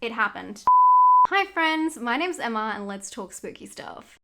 it happened. Hi friends, my name's Emma and let's talk spooky stuff.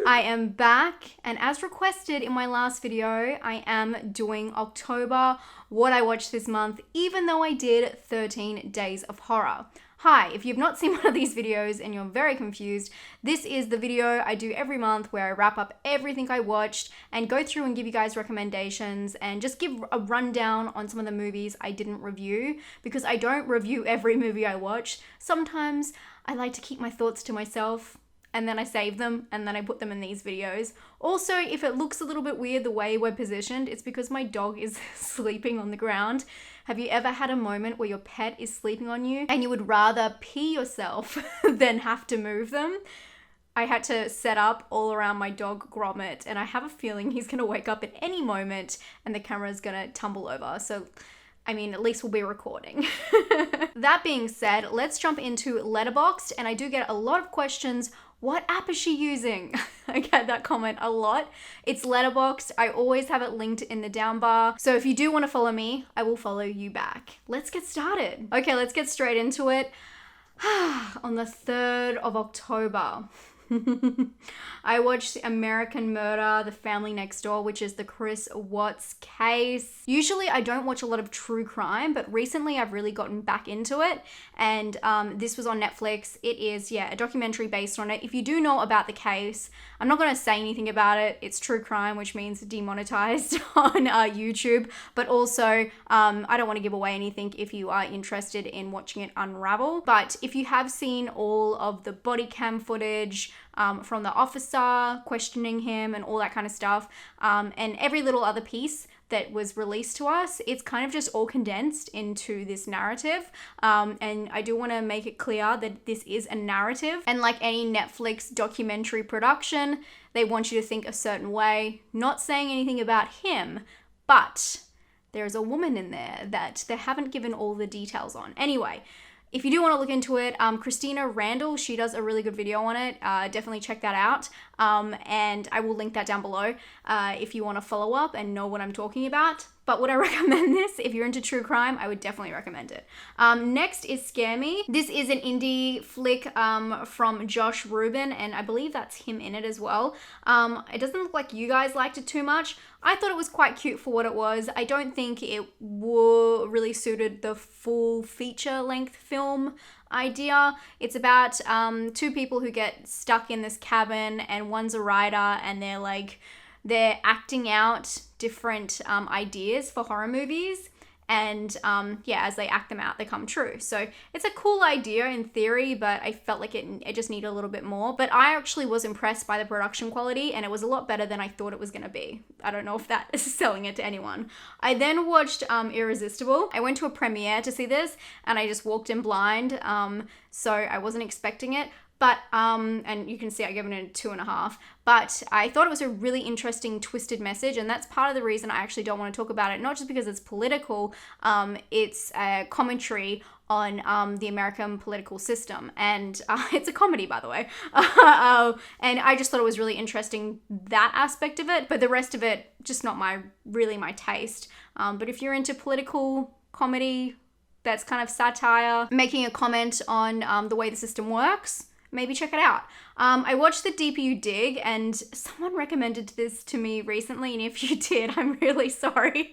I am back, and as requested in my last video, I am doing October, what I watched this month, even though I did 13 days of horror. Hi, if you've not seen one of these videos and you're very confused, this is the video I do every month where I wrap up everything I watched and go through and give you guys recommendations and just give a rundown on some of the movies I didn't review, because I don't review every movie I watch. Sometimes I like to keep my thoughts to myself, and then I save them, and then I put them in these videos. Also, if it looks a little bit weird the way we're positioned, it's because my dog is sleeping on the ground. Have you ever had a moment where your pet is sleeping on you and you would rather pee yourself than have to move them? I had to set up all around my dog Gromit, and I have a feeling he's gonna wake up at any moment and the camera's gonna tumble over. So, I mean, at least we'll be recording. That being said, let's jump into Letterboxd, and I do get a lot of questions. What app is she using? I get that comment a lot. It's Letterboxd. I always have it linked in the down bar. So if you do want to follow me, I will follow you back. Let's get started. Okay, let's get straight into it. On the 3rd of October, I watched American Murder, The Family Next Door, which is the Chris Watts case. Usually I don't watch a lot of true crime, but recently I've really gotten back into it, and this was on Netflix. It is, a documentary based on it. If you do know about the case, I'm not going to say anything about it. It's true crime, which means demonetized on YouTube, but also I don't want to give away anything if you are interested in watching it unravel. But if you have seen all of the body cam footage from the officer questioning him and all that kind of stuff, and every little other piece that was released to us, it's kind of just all condensed into this narrative. And I do want to make it clear that this is a narrative, and like any Netflix documentary production, they want you to think a certain way. Not saying anything about him, but there's a woman in there that they haven't given all the details on. Anyway, if you do want to look into it, Christina Randall, she does a really good video on it. Definitely check that out. And I will link that down below if you want to follow up and know what I'm talking about. But would I recommend this? If you're into true crime, I would definitely recommend it. Next is Scare Me. This is an indie flick from Josh Rubin, and I believe that's him in it as well. It doesn't look like you guys liked it too much. I thought it was quite cute for what it was. I don't think it really suited the full feature-length film idea. It's about two people who get stuck in this cabin, and one's a writer, and they're acting out different ideas for horror movies, and as they act them out, they come true. So it's a cool idea in theory, but I felt like it just needed a little bit more. But I actually was impressed by the production quality, and it was a lot better than I thought it was going to be. I don't know if that is selling it to anyone. I then watched Irresistible. I went to a premiere to see this, and I just walked in blind, so I wasn't expecting it. But, and you can see I gave it a 2.5, but I thought it was a really interesting twisted message, and that's part of the reason I actually don't want to talk about it, not just because it's political, it's a commentary on the American political system, and it's a comedy, by the way, and I just thought it was really interesting, that aspect of it, but the rest of it, just not really my taste. But if you're into political comedy that's kind of satire, making a comment on the way the system works, maybe check it out. I watched the DPU Dig, and someone recommended this to me recently, and if you did, I'm really sorry.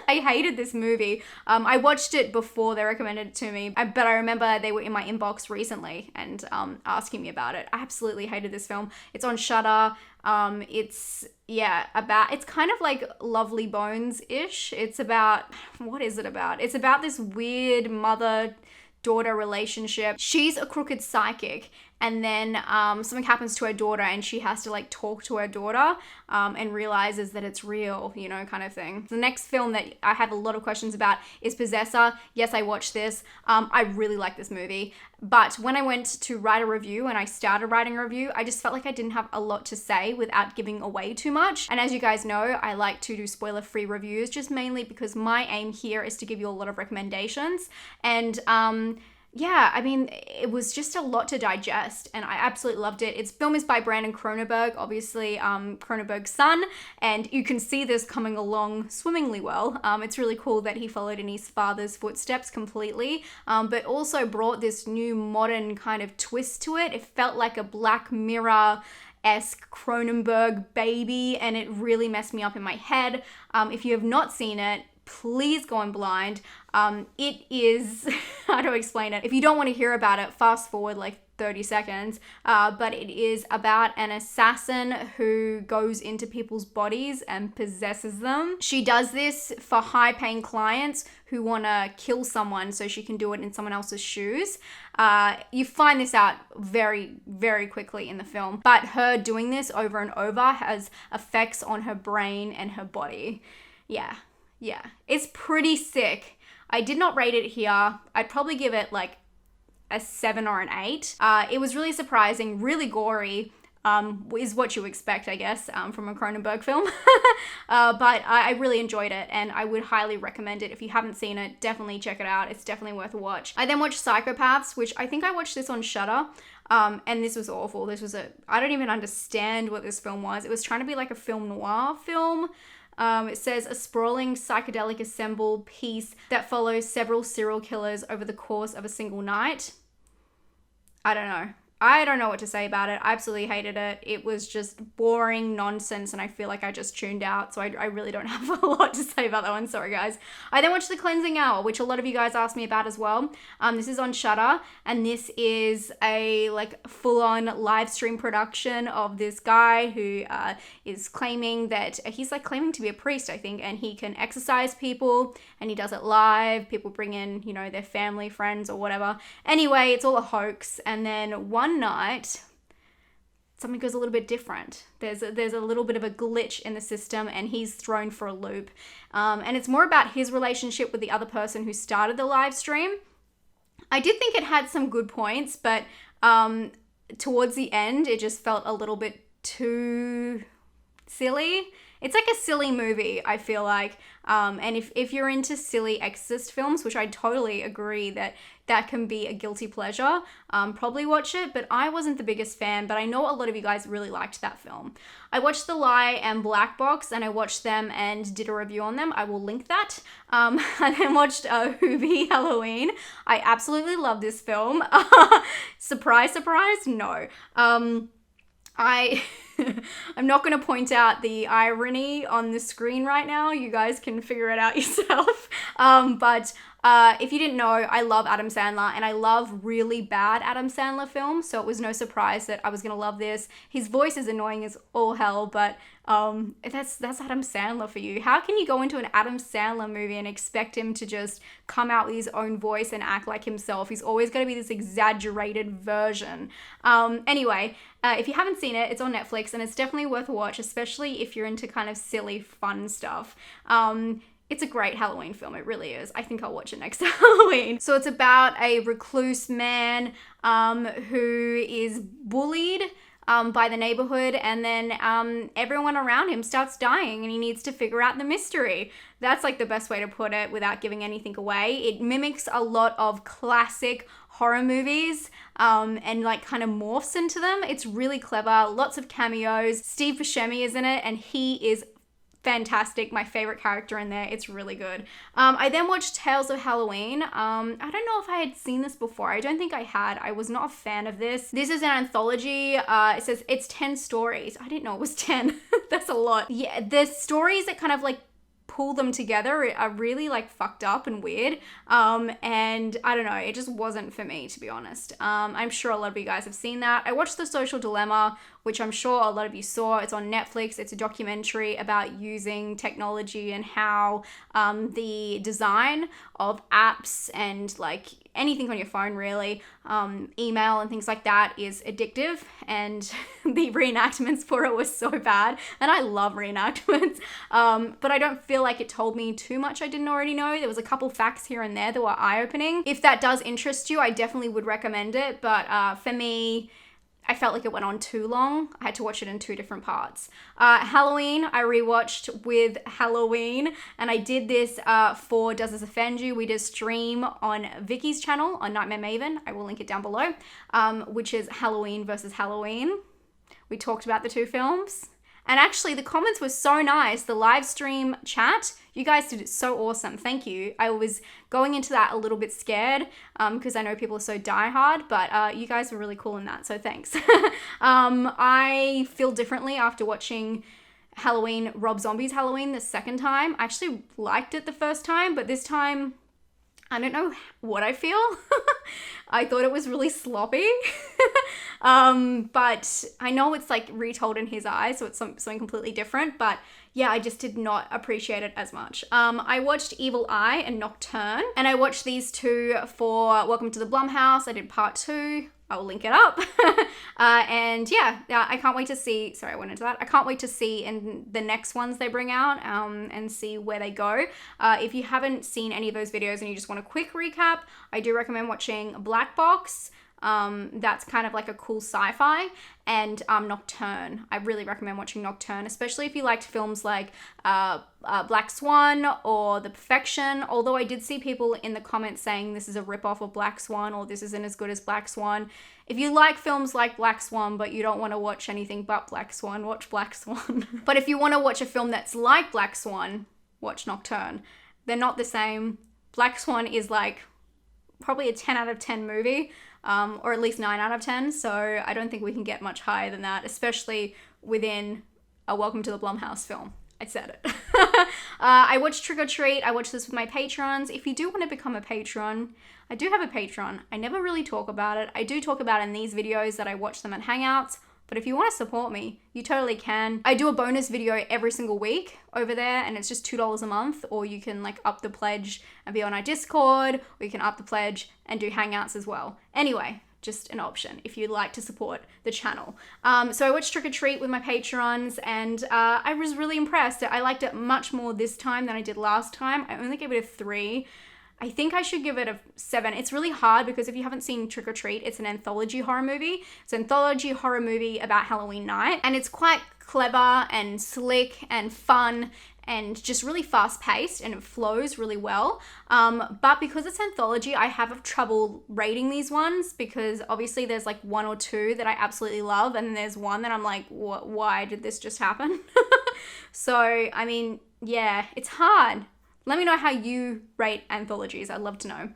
I hated this movie. I watched it before they recommended it to me, but I remember they were in my inbox recently and asking me about it. I absolutely hated this film. It's on Shudder. It's kind of like Lovely Bones-ish. It's about, what is it about? It's about this weird mother-daughter relationship. She's a crooked psychic, and then something happens to her daughter, and she has to talk to her daughter and realizes that it's real, kind of thing. The next film that I have a lot of questions about is Possessor. Yes, I watched this. I really like this movie, but when I went to write a review and I started writing a review, I just felt like I didn't have a lot to say without giving away too much. And as you guys know, I like to do spoiler-free reviews, just mainly because my aim here is to give you a lot of recommendations. And yeah, I mean, it was just a lot to digest, and I absolutely loved it. Its film is by Brandon Cronenberg, obviously Cronenberg's son, and you can see this coming along swimmingly well. It's really cool that he followed in his father's footsteps completely, but also brought this new modern kind of twist to it. It felt like a Black Mirror-esque Cronenberg baby, and it really messed me up in my head. If you have not seen it, please go in blind. It is, how do I explain it? If you don't want to hear about it, fast forward like 30 seconds. But it is about an assassin who goes into people's bodies and possesses them. She does this for high-paying clients who want to kill someone so she can do it in someone else's shoes. You find this out very, very quickly in the film. But her doing this over and over has effects on her brain and her body. Yeah, it's pretty sick. I did not rate it here. I'd probably give it like a 7 or an 8. It was really surprising, really gory, is what you expect, I guess, from a Cronenberg film. But I really enjoyed it, and I would highly recommend it. If you haven't seen it, definitely check it out. It's definitely worth a watch. I then watched Psychopaths, which I think I watched this on Shudder. And this was awful. I don't even understand what this film was. It was trying to be like a film noir film. It says a sprawling psychedelic assemble piece that follows several serial killers over the course of a single night. I don't know what to say about it. I absolutely hated it. It was just boring nonsense, and I feel like I just tuned out, so I really don't have a lot to say about that one. Sorry, guys. I then watched The Cleansing Hour, which a lot of you guys asked me about as well. This is on Shudder, and this is a like full-on live stream production of this guy who is claiming that he's like claiming to be a priest, I think, and he can exorcise people, and he does it live. People bring in, you know, their family, friends, or whatever. Anyway, it's all a hoax, and then one night something goes a little bit different. There's a little bit of a glitch in the system, and he's thrown for a loop, and it's more about his relationship with the other person who started the live stream. I did think it had some good points, but towards the end it just felt a little bit too silly. It's like a silly movie, I feel like. And if you're into silly exorcist films, which I totally agree that can be a guilty pleasure, probably watch it. But I wasn't the biggest fan, but I know a lot of you guys really liked that film. I watched The Lie and Black Box, and I watched them and did a review on them. I will link that. I then watched Hoovie Halloween. I absolutely love this film. Surprise, surprise, no. I'm not going to point out the irony on the screen right now. You guys can figure it out yourself. But if you didn't know, I love Adam Sandler, and I love really bad Adam Sandler films, so it was no surprise that I was going to love this. His voice is annoying as all hell, but that's Adam Sandler for you. How can you go into an Adam Sandler movie and expect him to just come out with his own voice and act like himself? He's always going to be this exaggerated version. Anyway, if you haven't seen it, it's on Netflix, and it's definitely worth a watch, especially if you're into kind of silly, fun stuff. It's a great Halloween film, it really is. I think I'll watch it next Halloween. So it's about a recluse man who is bullied by the neighborhood, and then everyone around him starts dying, and he needs to figure out the mystery. That's like the best way to put it without giving anything away. It mimics a lot of classic horror movies and like kind of morphs into them. It's really clever, lots of cameos. Steve Buscemi is in it, and he is fantastic. My favorite character in there. It's really good. I then watched Tales of Halloween. I don't know if I had seen this before. I don't think I had. I was not a fan of this. This is an anthology. It says it's 10 stories. I didn't know it was 10. That's a lot. Yeah, the stories that kind of like pull them together are really like fucked up and weird, and I don't know, it just wasn't for me, to be honest. I'm sure a lot of you guys have seen that. I watched The Social Dilemma, which I'm sure a lot of you saw. It's on Netflix. It's a documentary about using technology and how the design of apps and like anything on your phone really, email and things like that is addictive, and the reenactments for it was so bad, and I love reenactments, but I don't feel like it told me too much I didn't already know. There was a couple facts here and there that were eye-opening. If that does interest you, I definitely would recommend it, but for me, I felt like it went on too long. I had to watch it in 2 different parts. Halloween, I rewatched with Halloween, and I did this for Does This Offend You? We did a stream on Vicky's channel on Nightmare Maven. I will link it down below, which is Halloween versus Halloween. We talked about the 2 films. And actually, the comments were so nice. The live stream chat, you guys did it so awesome. Thank you. I was going into that a little bit scared because I know people are so diehard, but you guys were really cool in that, so thanks. I feel differently after watching Rob Zombie's Halloween the second time. I actually liked it the first time, but this time, I don't know what I feel. I thought it was really sloppy. But I know it's like retold in his eyes, so it's something completely different. But yeah, I just did not appreciate it as much. I watched Evil Eye and Nocturne, and I watched these 2 for Welcome to the Blum House. I did part 2. I'll link it up. And yeah, I can't wait to see, sorry, I went into that. I can't wait to see in the next ones they bring out and see where they go. If you haven't seen any of those videos and you just want a quick recap, I do recommend watching Black Box. That's kind of like a cool sci-fi, and Nocturne. I really recommend watching Nocturne, especially if you liked films like Black Swan or The Perfection, although I did see people in the comments saying this is a rip-off of Black Swan or this isn't as good as Black Swan. If you like films like Black Swan but you don't want to watch anything but Black Swan, watch Black Swan. But if you want to watch a film that's like Black Swan, watch Nocturne. They're not the same. Black Swan is like probably a 10 out of 10 movie. Or at least 9 out of 10, so I don't think we can get much higher than that, especially within a Welcome to the Blumhouse film. I said it. I watched Trick or Treat. I watched this with my patrons. If you do want to become a patron, I do have a Patreon. I never really talk about it. I do talk about it in these videos that I watch them at Hangouts, but if you want to support me, you totally can. I do a bonus video every single week over there, and it's just $2 a month, or you can like up the pledge and be on our Discord, or you can up the pledge and do Hangouts as well. Anyway, just an option if you'd like to support the channel. So I watched Trick or Treat with my patrons, and I was really impressed. I liked it much more this time than I did last time. I only gave it a 3. I think I should give it a 7. It's really hard because if you haven't seen Trick or Treat, it's an anthology horror movie. It's an anthology horror movie about Halloween night, and it's quite clever and slick and fun and just really fast paced, and it flows really well. But because it's anthology, I have I rating these ones because obviously there's like 1 or 2 that I absolutely love, and then there's one that I'm like, why did this just happen? So, I mean, yeah, it's hard. Let me know how you rate anthologies. I'd love to know.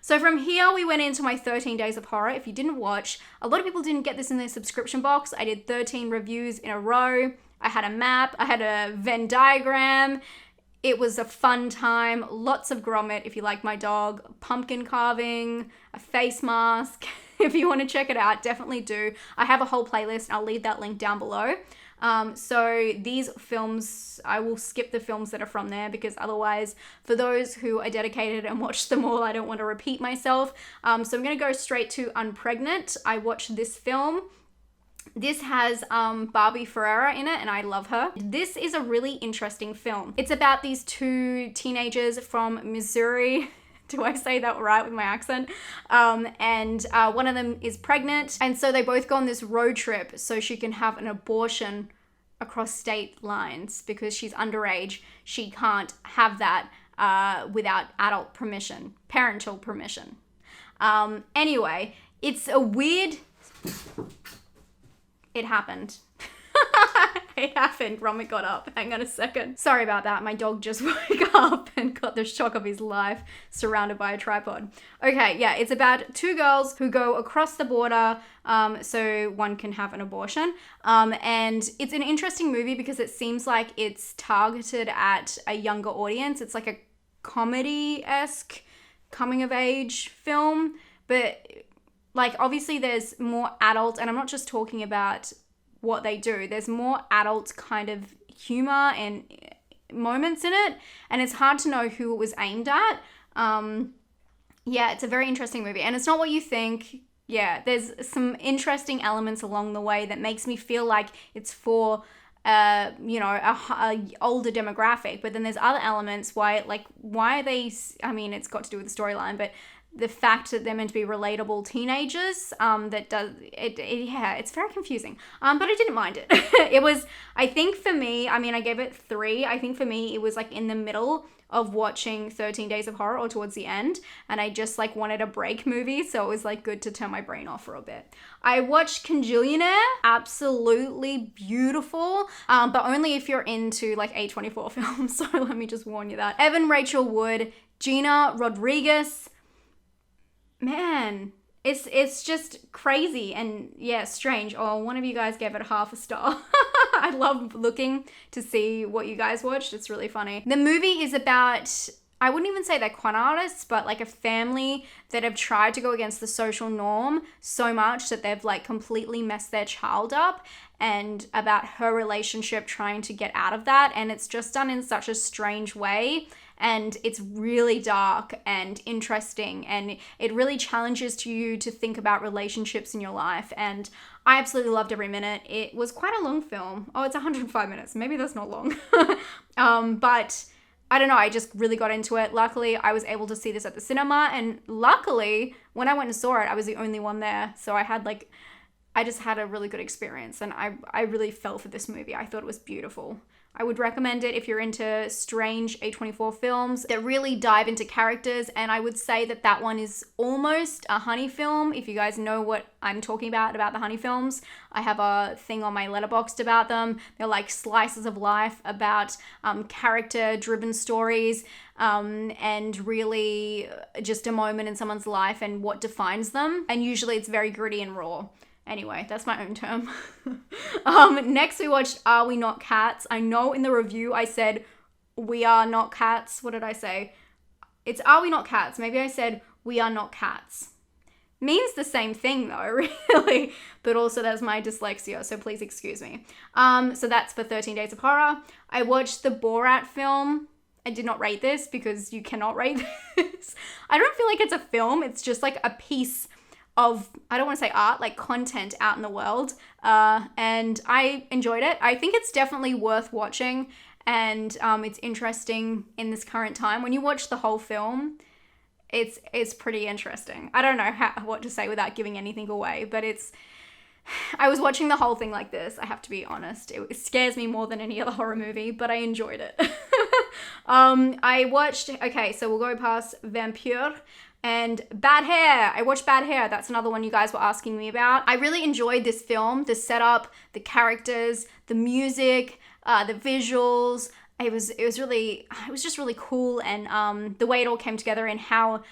So from here, we went into my 13 Days of Horror. If you didn't watch, a lot of people didn't get this in their subscription box. I did 13 reviews in a row. I had a map. I had a Venn diagram. It was a fun time. Lots of grommet if you like my dog. Pumpkin carving, a face mask. If you want to check it out, definitely do. I have a whole playlist. I'll leave that link down below. So these films, I will skip the films that are from there because otherwise, for those who are dedicated and watch them all, I don't want to repeat myself. So I'm going to go straight to Unpregnant. I watched this film. This has Barbie Ferreira in it, and I love her. This is a really interesting film. It's about these 2 teenagers from Missouri. Do I say that right with my accent? And one of them is pregnant. And so they both go on this road trip so she can have an abortion across state lines because she's underage. She can't have that without adult permission, parental permission. Anyway, it's a weird... It happened. It happened. Gromit got up. Hang on a second. Sorry about that. My dog just woke up and got the shock of his life surrounded by a tripod. Okay, yeah, it's about 2 girls who go across the border so one can have an abortion. And it's an interesting movie because it seems like it's targeted at a younger audience. It's like a comedy-esque coming-of-age film, but like obviously there's more adult, and I'm not just talking about what they do. There's more adult kind of humor and moments in it, and it's hard to know who it was aimed at. Yeah, it's a very interesting movie, and it's not what you think. Yeah, there's some interesting elements along the way that makes me feel like it's for you know, a older demographic, but then there's other elements why are they, I mean, it's got to do with the storyline, but the fact that they're meant to be relatable teenagers, it's very confusing. But I didn't mind it. It was, I think for me, I mean, I gave it 3. I think for me, it was like in the middle of watching 13 Days of Horror, or towards the end, and I just like wanted a break movie, so it was like good to turn my brain off for a bit. I watched Kanjillionaire, absolutely beautiful, but only if you're into like A24 films, so let me just warn you that. Evan Rachel Wood, Gina Rodriguez, man, it's just crazy and yeah, strange. Oh, one of you guys gave it half a star. I love looking to see what you guys watched. It's really funny. The movie is about, I wouldn't even say they're con artists, but like a family that have tried to go against the social norm so much that they've like completely messed their child up, and about her relationship trying to get out of that. And it's just done in such a strange way. And it's really dark and interesting, and it really challenges you to think about relationships in your life. And I absolutely loved every minute. It was quite a long film. Oh, it's 105 minutes. Maybe that's not long. But I don't know. I just really got into it. Luckily, I was able to see this at the cinema. And luckily, when I went and saw it, I was the only one there. So I just had a really good experience. And I really fell for this movie. I thought it was beautiful. I would recommend it if you're into strange A24 films that really dive into characters, and I would say that one is almost a honey film. If you guys know what I'm talking about the honey films, I have a thing on my Letterboxd about them. They're like slices of life about character-driven stories, and really just a moment in someone's life and what defines them. And usually it's very gritty and raw. Anyway, that's my own term. Next we watched Are We Not Cats? I know in the review I said We Are Not Cats. What did I say? It's Are We Not Cats? Maybe I said We Are Not Cats. Means the same thing though, really. But also that's my dyslexia, so please excuse me. So that's for 13 Days of Horror. I watched the Borat film. I did not rate this because you cannot rate this. I don't feel like it's a film. It's just like a piece of, I don't want to say art, like content out in the world. And I enjoyed it. I think it's definitely worth watching, and it's interesting in this current time. When you watch the whole film, it's pretty interesting. I don't know what to say without giving anything away, but I was watching the whole thing like this, I have to be honest. It scares me more than any other horror movie, but I enjoyed it. So we'll go past Vampire and Bad Hair. I watched Bad Hair. That's another one you guys were asking me about. I really enjoyed this film, the setup, the characters, the music, the visuals. It was just really cool, and the way it all came together and how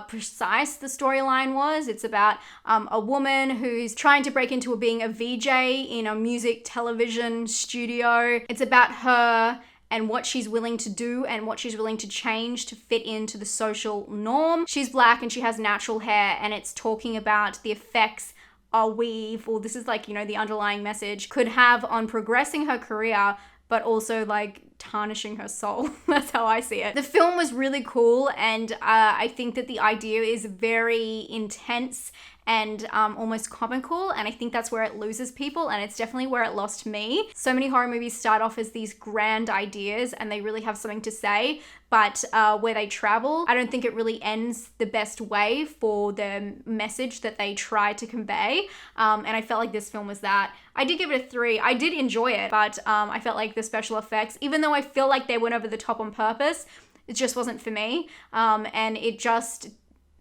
precise the storyline was. It's about a woman who's trying to break into being a VJ in a music television studio. It's about her and what she's willing to do and what she's willing to change to fit into the social norm. She's black and she has natural hair, and it's talking about the effects a weave, or this is like, the underlying message, could have on progressing her career, but also like tarnishing her soul. That's how I see it. The film was really cool, and I think that the idea is very intense and almost comical, and I think that's where it loses people, and it's definitely where it lost me. So many horror movies start off as these grand ideas and they really have something to say, but where they travel, I don't think it really ends the best way for the message that they try to convey, and I felt like this film was that. I did give it a 3. I did enjoy it, but I felt like the special effects, even though I feel like they went over the top on purpose, it just wasn't for me, and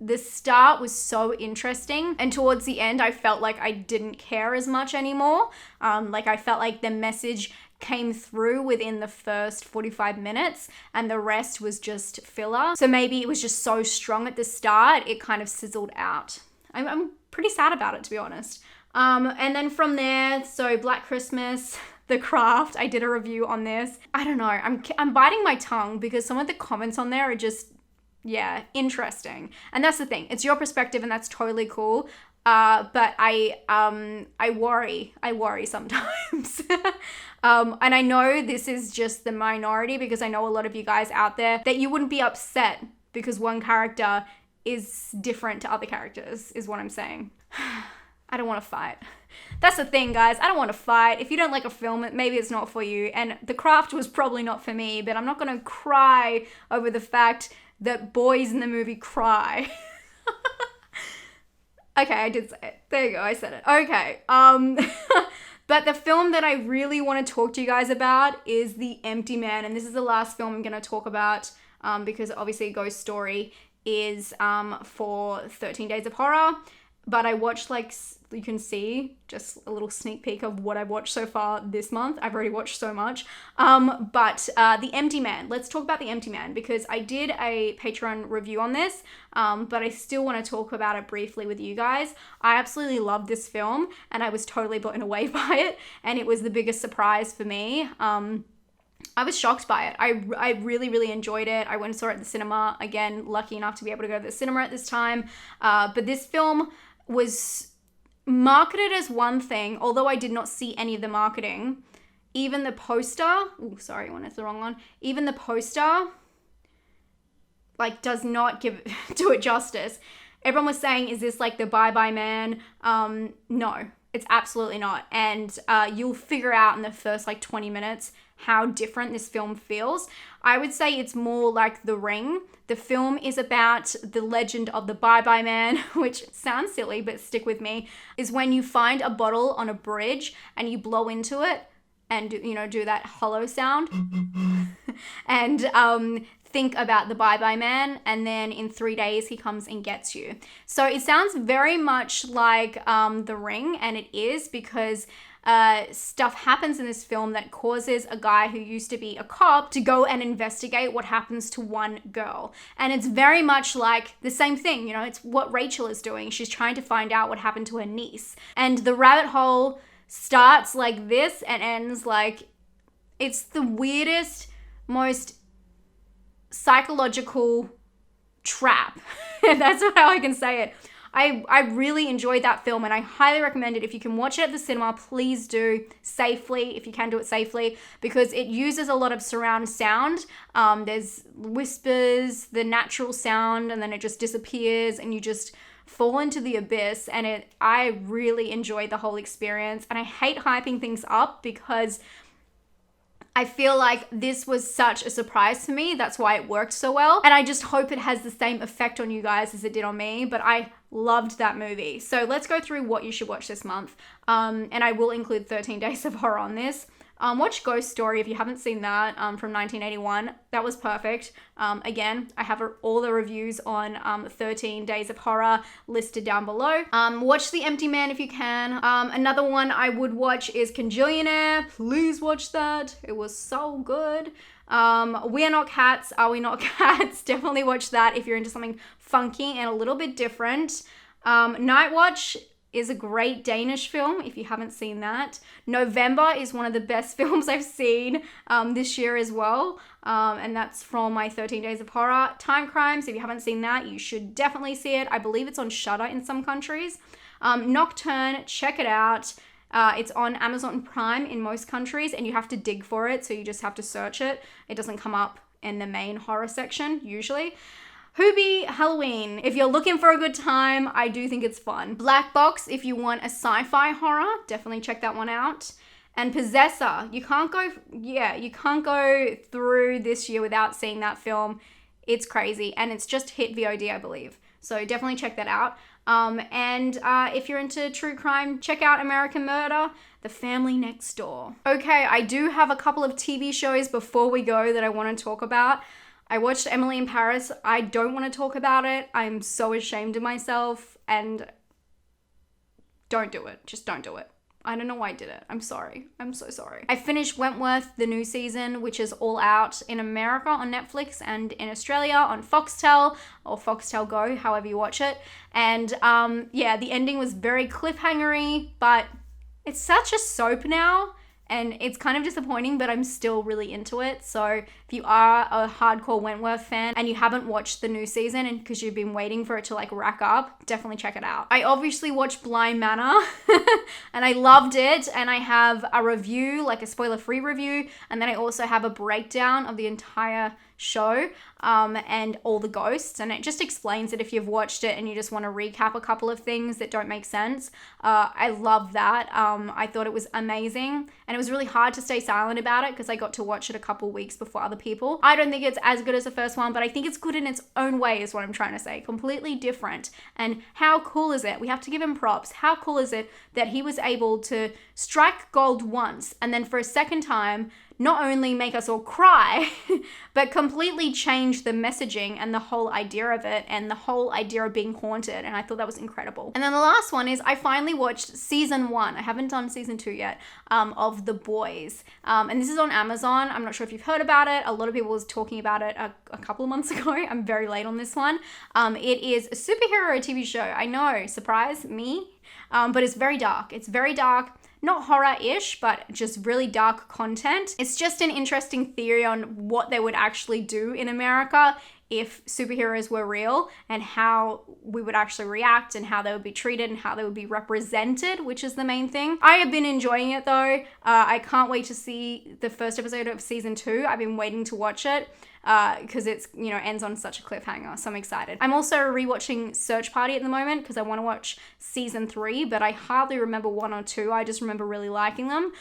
the start was so interesting, and towards the end I felt like I didn't care as much anymore. I felt like the message came through within the first 45 minutes and the rest was just filler. So maybe it was just so strong at the start, it kind of sizzled out. I'm pretty sad about it, to be honest. And then from there, so Black Christmas, The Craft, I did a review on this. I don't know, I'm biting my tongue because some of the comments on there are just, yeah, interesting. And that's the thing. It's your perspective and that's totally cool. But I worry sometimes. And I know this is just the minority because I know a lot of you guys out there that you wouldn't be upset because one character is different to other characters, is what I'm saying. I don't want to fight. That's the thing, guys. I don't want to fight. If you don't like a film, maybe it's not for you. And The Craft was probably not for me, but I'm not going to cry over the fact that boys in the movie cry. Okay, I did say it. There you go, I said it. Okay. But the film that I really want to talk to you guys about is The Empty Man. And this is the last film I'm going to talk about because obviously Ghost Story is for 13 Days of Horror. But I watched, like, you can see just a little sneak peek of what I've watched so far this month. I've already watched so much. But The Empty Man. Let's talk about The Empty Man because I did a Patreon review on this, but I still want to talk about it briefly with you guys. I absolutely loved this film and I was totally blown away by it. And it was the biggest surprise for me. I was shocked by it. I really, really enjoyed it. I went and saw it at the cinema. Again, lucky enough to be able to go to the cinema at this time. But this film was marketed as one thing, although I did not see any of the marketing. Even the poster, oh, sorry, I went to the wrong one. Even the poster, like, does not do it justice. Everyone was saying, is this like the Bye Bye Man? No, it's absolutely not. And you'll figure out in the first, like, 20 minutes how different this film feels. I would say it's more like The Ring. The film is about the legend of the Bye Bye Man, which sounds silly, but stick with me, is when you find a bottle on a bridge and you blow into it and, do that hollow sound and think about the Bye Bye Man, and then in 3 days he comes and gets you. So it sounds very much like The Ring, and it is because stuff happens in this film that causes a guy who used to be a cop to go and investigate what happens to one girl. And it's very much like the same thing, it's what Rachel is doing. She's trying to find out what happened to her niece. And the rabbit hole starts like this and ends like, it's the weirdest, most psychological trap. That's how I can say it. I really enjoyed that film and I highly recommend it. If you can watch it at the cinema, please do, safely, if you can do it safely, because it uses a lot of surround sound. There's whispers, the natural sound, and then it just disappears and you just fall into the abyss. And I really enjoyed the whole experience. And I hate hyping things up because I feel like this was such a surprise to me. That's why it worked so well. And I just hope it has the same effect on you guys as it did on me. But I loved that movie. So let's go through what you should watch this month. And I will include 13 Days of Horror on this. Watch Ghost Story if you haven't seen that, from 1981. That was perfect. Again, I have all the reviews on 13 Days of Horror listed down below. Watch The Empty Man if you can. Another one I would watch is Kanjillionaire. Please watch that. It was so good. We Are Not Cats, Are We Not Cats? Definitely watch that if you're into something funky and a little bit different. Night Watch is a great Danish film if you haven't seen that. November is one of the best films I've seen this year as well. And that's from my 13 Days of Horror. Time Crimes, if you haven't seen that, you should definitely see it. I believe it's on Shudder in some countries. Nocturne, check it out. It's on Amazon Prime in most countries and you have to dig for it, so you just have to search it. It doesn't come up in the main horror section usually. Hubie Halloween, if you're looking for a good time, I do think it's fun. Black Box, if you want a sci-fi horror, definitely check that one out. And Possessor, you can't go through this year without seeing that film. It's crazy, and it's just hit VOD, I believe. So definitely check that out. And if you're into true crime, check out American Murder, The Family Next Door. Okay, I do have a couple of TV shows before we go that I want to talk about. I watched Emily in Paris. I don't want to talk about it. I'm so ashamed of myself, and don't do it. Just don't do it. I don't know why I did it. I'm sorry. I'm so sorry. I finished Wentworth, the new season, which is all out in America on Netflix and in Australia on Foxtel or Foxtel Go, however you watch it. And yeah, the ending was very cliffhangery, but it's such a soap now. And it's kind of disappointing, but I'm still really into it. So if you are a hardcore Wentworth fan and you haven't watched the new season and because you've been waiting for it to like rack up, definitely check it out. I obviously watched Blind Manor and I loved it. And I have a review, like a spoiler-free review. And then I also have a breakdown of the entire show, and all the ghosts, and it just explains it if you've watched it and you just want to recap a couple of things that don't make sense. I love that. I thought it was amazing, and it was really hard to stay silent about it because I got to watch it a couple weeks before other people. I don't think it's as good as the first one, but I think it's good in its own way is what I'm trying to say. Completely different. And how cool is it? We have to give him props. How cool is it that he was able to strike gold once and then for a second time not only make us all cry, but completely change the messaging and the whole idea of it and the whole idea of being haunted. And I thought that was incredible. And then the last one is I finally watched season 1. I haven't done season 2 yet, of The Boys. And this is on Amazon. I'm not sure if you've heard about it. A lot of people was talking about it a couple of months ago. I'm very late on this one. It is a superhero TV show. I know, surprise me. But it's very dark. It's very dark. Not horror-ish, but just really dark content. It's just an interesting theory on what they would actually do in America if superheroes were real and how we would actually react and how they would be treated and how they would be represented, which is the main thing. I have been enjoying it though. I can't wait to see the first episode of season 2. I've been waiting to watch it because it's, you know, ends on such a cliffhanger, so I'm excited. I'm also rewatching Search Party at the moment because I want to watch season 3, but I hardly remember 1 or 2. I just remember really liking them,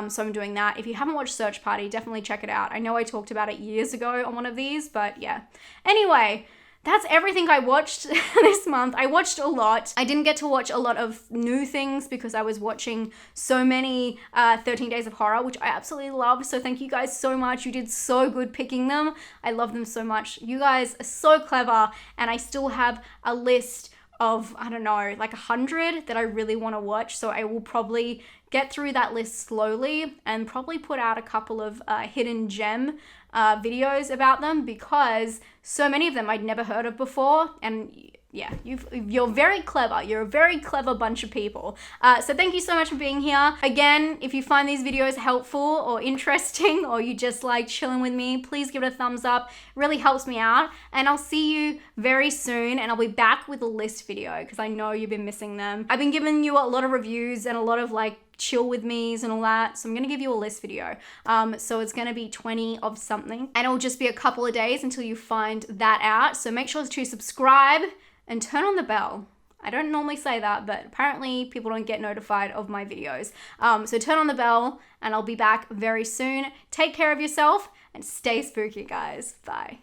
so I'm doing that. If you haven't watched Search Party, definitely check it out. I know I talked about it years ago on one of these, but yeah. Anyway, that's everything I watched this month. I watched a lot. I didn't get to watch a lot of new things because I was watching so many 13 Days of Horror, which I absolutely love. So thank you guys so much. You did so good picking them. I love them so much. You guys are so clever, and I still have a list of, I don't know, like 100 that I really want to watch. So I will probably get through that list slowly and probably put out a couple of hidden gem videos about them because so many of them I'd never heard of before. And yeah, you're very clever. You're a very clever bunch of people. So thank you so much for being here. Again, if you find these videos helpful or interesting, or you just like chilling with me, please give it a thumbs up. It really helps me out. And I'll see you very soon. And I'll be back with a list video because I know you've been missing them. I've been giving you a lot of reviews and a lot of like chill with me's and all that. So I'm going to give you a list video. So it's going to be 20 of something, and it'll just be a couple of days until you find that out. So make sure to subscribe and turn on the bell. I don't normally say that, but apparently people don't get notified of my videos. So turn on the bell and I'll be back very soon. Take care of yourself and stay spooky, guys. Bye.